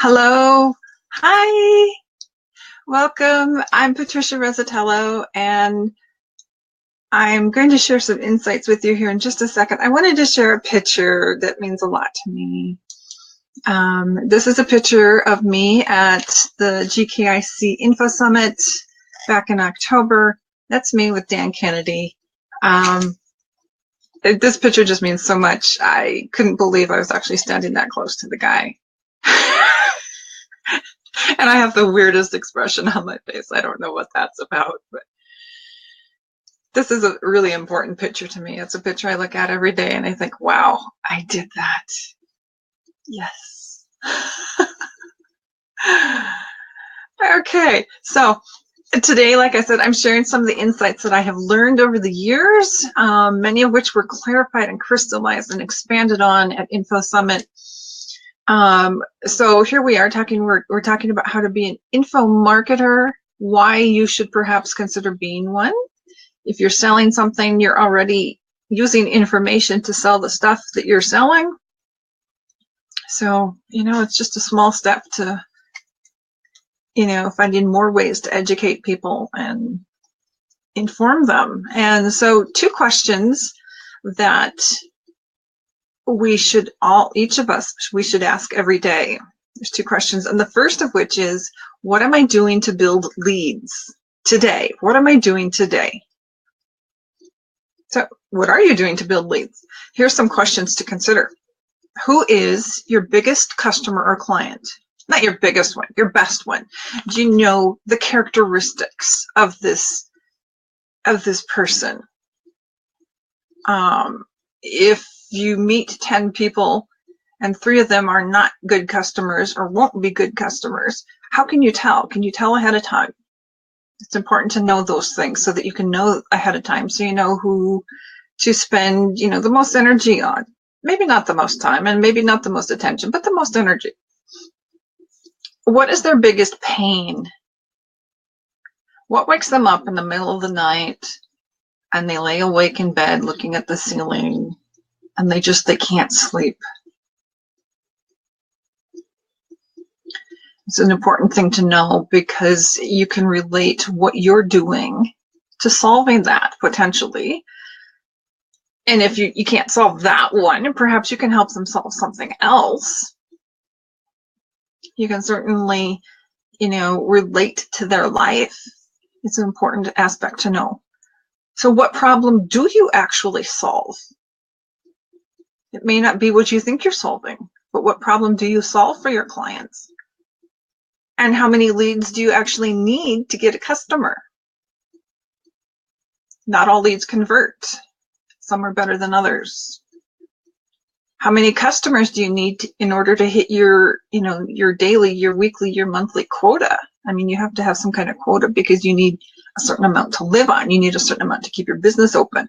Hello. Hi. Welcome. I'm Patricia Rosatello, and I'm going to share some insights with you here in just a second. I wanted to share a picture that means a lot to me. This is a picture of me at the GKIC Info Summit back in October. That's me with Dan Kennedy. This picture just means so much. I couldn't believe I was actually standing that close to the guy. And I have the weirdest expression on my face. I don't know what that's about, but this is a really important picture to me. It's a picture I look at every day and I think, wow, I did that. Yes. Okay, so today, like I said, I'm sharing some of the insights that I have learned over the years, many of which were clarified and crystallized and expanded on at Info Summit. So here we are talking, we're talking about how to be an info marketer, why you should perhaps consider being one. If you're selling something, you're already using information to sell the stuff that you're selling. So, it's just a small step to, finding more ways to educate people and inform them. And so 2 questions that we should each of us, we should ask every day. There's 2 questions. And the first of which is, what am I doing to build leads today? What am I doing today? So what are you doing to build leads? Here's some questions to consider. Who is your biggest customer or client? Not your biggest one, your best one. Do you know the characteristics of this person? If you meet 10 people and 3 of them are not good customers or won't be good customers, how can you tell? Can you tell ahead of time? It's important to know those things so that you can know ahead of time, so you know who to spend, the most energy on. Maybe not the most time and maybe not the most attention, but the most energy. What is their biggest pain? What wakes them up in the middle of the night and they lay awake in bed looking at the ceiling and they can't sleep? It's an important thing to know because you can relate what you're doing to solving that potentially. And if you can't solve that one, perhaps you can help them solve something else. You can certainly, relate to their life. It's an important aspect to know. So what problem do you actually solve? It may not be what you think you're solving, but what problem do you solve for your clients? And how many leads do you actually need to get a customer? Not all leads convert. Some are better than others. How many customers do you need in order to hit your daily, your weekly, your monthly quota? I mean, you have to have some kind of quota because you need a certain amount to live on. You need a certain amount to keep your business open.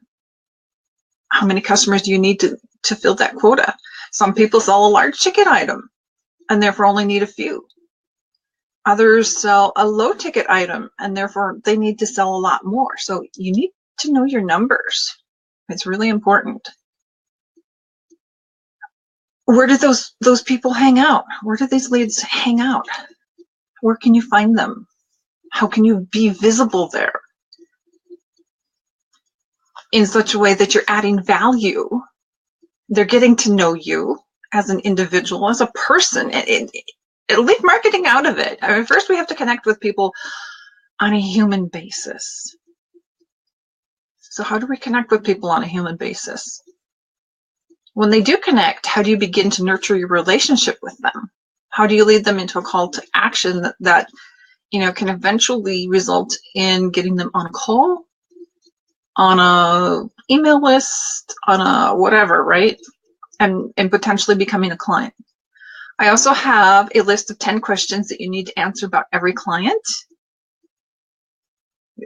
How many customers do you need to fill that quota? Some people sell a large ticket item and therefore only need a few. Others sell a low ticket item and therefore they need to sell a lot more. So you need to know your numbers. It's really important. Where do those people hang out? Where do these leads hang out? Where can you find them? How can you be visible there in such a way that you're adding value? They're getting to know you as an individual, as a person. Leave marketing out of it. I mean, first we have to connect with people on a human basis. So how do we connect with people on a human basis? When they do connect, how do you begin to nurture your relationship with them? How do you lead them into a call to action that can eventually result in getting them on a call, on a email list, on a whatever, right? And potentially becoming a client. I also have a list of 10 questions that you need to answer about every client.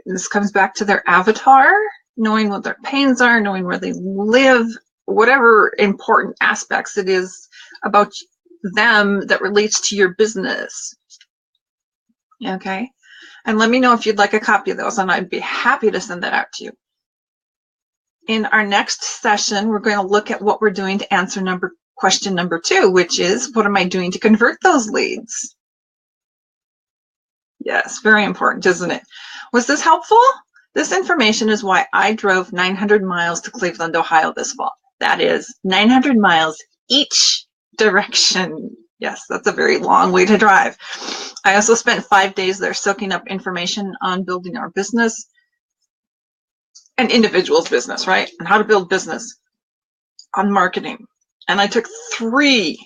This comes back to their avatar, knowing what their pains are, knowing where they live, whatever important aspects it is about them that relates to your business. Okay? And let me know if you'd like a copy of those, and I'd be happy to send that out to you. In our next session, we're going to look at what we're doing to answer question number 2, which is, what am I doing to convert those leads? Yes, very important, isn't it? Was this helpful? This information is why I drove 900 miles to Cleveland, Ohio this fall. That is 900 miles each direction. Yes, that's a very long way to drive. I also spent 5 days there soaking up information on building our business, an individual's business, right? And how to build business, on marketing. And I took 3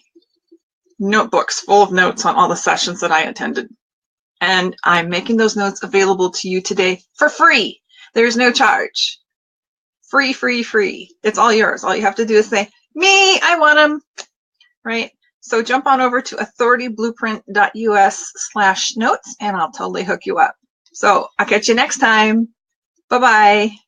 notebooks full of notes on all the sessions that I attended. And I'm making those notes available to you today for free. There's no charge. Free, free, free. It's all yours. All you have to do is say, me, I want them, right? So jump on over to authorityblueprint.us/notes and I'll totally hook you up. So I'll catch you next time. Bye-bye.